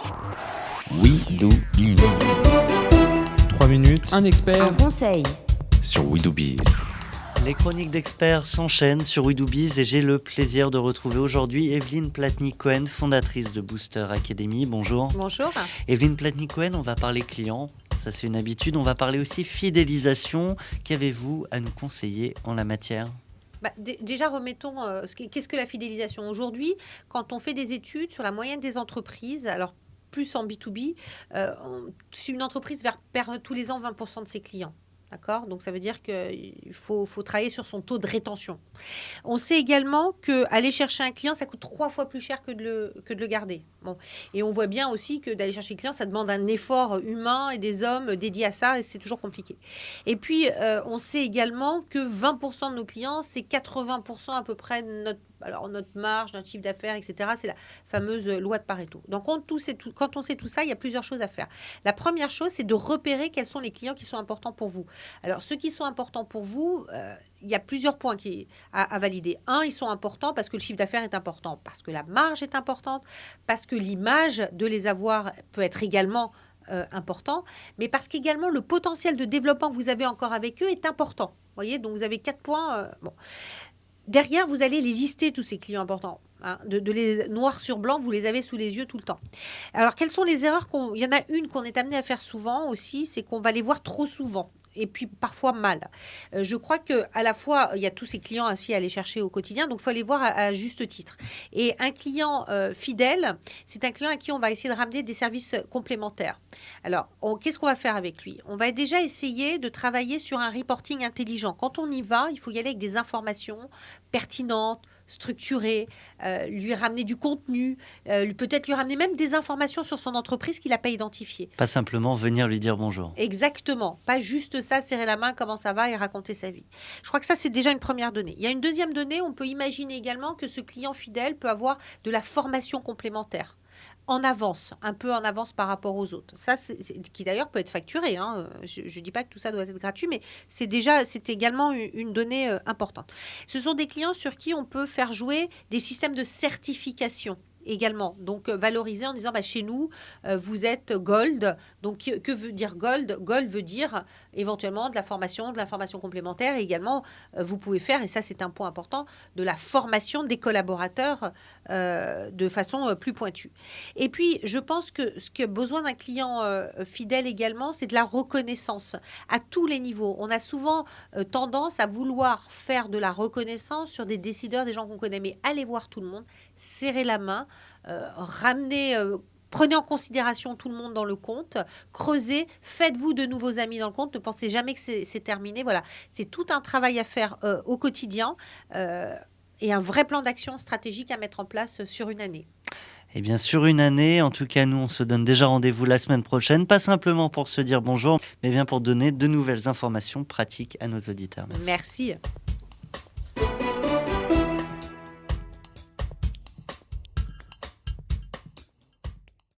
We Do Biz. 3 minutes. Un expert. Un conseil. Sur We Do Biz. Les chroniques d'experts s'enchaînent sur We Do Biz et j'ai le plaisir de retrouver aujourd'hui Evelyne Platnik-Cohen, fondatrice de Booster Academy. Bonjour. Bonjour. Evelyne Platnik-Cohen, on va parler clients, ça c'est une habitude. On va parler aussi fidélisation. Qu'avez-vous à nous conseiller en la matière ? Déjà, remettons qu'est-ce que la fidélisation. Aujourd'hui, quand on fait des études sur la moyenne des entreprises, alors plus en B2B, si une entreprise perd tous les ans 20% de ses clients. D'accord ? Donc, ça veut dire qu'il faut travailler sur son taux de rétention. On sait également qu'aller chercher un client, ça coûte 3 fois plus cher que de le garder. Bon. Et on voit bien aussi que d'aller chercher le client, ça demande un effort humain et des hommes dédiés à ça, et c'est toujours compliqué. Et puis, on sait également que 20% de nos clients, c'est 80% à peu près de notre marge, notre chiffre d'affaires, etc. C'est la fameuse loi de Pareto. Donc, quand on sait tout ça, il y a plusieurs choses à faire. La première chose, c'est de repérer quels sont les clients qui sont importants pour vous. Alors, ceux qui sont importants pour vous, il y a plusieurs points à valider. Un, ils sont importants parce que le chiffre d'affaires est important, parce que la marge est importante, parce que l'image de les avoir peut être également important, mais parce qu'également le potentiel de développement que vous avez encore avec eux est important. Vous voyez, donc vous avez 4 points. Derrière, vous allez les lister, tous ces clients importants. De les noir sur blanc, vous les avez sous les yeux tout le temps. Alors, quelles sont les erreurs il y en a une qu'on est amené à faire souvent aussi, c'est qu'on va les voir trop souvent. Et puis parfois mal. Je crois qu'à la fois, il y a tous ces clients aussi à aller chercher au quotidien, donc il faut les voir à juste titre. Et un client fidèle, c'est un client à qui on va essayer de ramener des services complémentaires. Alors, qu'est-ce qu'on va faire avec lui ? On va déjà essayer de travailler sur un reporting intelligent. Quand on y va, il faut y aller avec des informations pertinentes, structuré, lui ramener du contenu, peut-être lui ramener même des informations sur son entreprise qu'il n'a pas identifiées. Pas simplement venir lui dire bonjour. Exactement. Pas juste ça, serrer la main, comment ça va et raconter sa vie. Je crois que ça, c'est déjà une première donnée. Il y a une deuxième donnée, on peut imaginer également que ce client fidèle peut avoir de la formation complémentaire. En avance, un peu en avance par rapport aux autres. Ça, qui d'ailleurs peut être facturé. Je ne dis pas que tout ça doit être gratuit, mais c'est également une donnée importante. Ce sont des clients sur qui on peut faire jouer des systèmes de certification également. Donc, valoriser en disant, chez nous, vous êtes Gold. Donc, que veut dire Gold ? Gold veut dire éventuellement de l'information complémentaire. Et également, vous pouvez faire, et ça c'est un point important, de la formation des collaborateurs de façon plus pointue. Et puis, je pense que ce qui a besoin d'un client fidèle également, c'est de la reconnaissance à tous les niveaux. On a souvent tendance à vouloir faire de la reconnaissance sur des décideurs, des gens qu'on connaît, mais allez voir tout le monde, serrer la main, ramener... Prenez en considération tout le monde dans le compte, creusez, faites-vous de nouveaux amis dans le compte, ne pensez jamais que c'est terminé. Voilà, c'est tout un travail à faire au quotidien et un vrai plan d'action stratégique à mettre en place sur une année. Eh bien, sur une année, en tout cas, nous, on se donne déjà rendez-vous la semaine prochaine, pas simplement pour se dire bonjour, mais bien pour donner de nouvelles informations pratiques à nos auditeurs. Merci.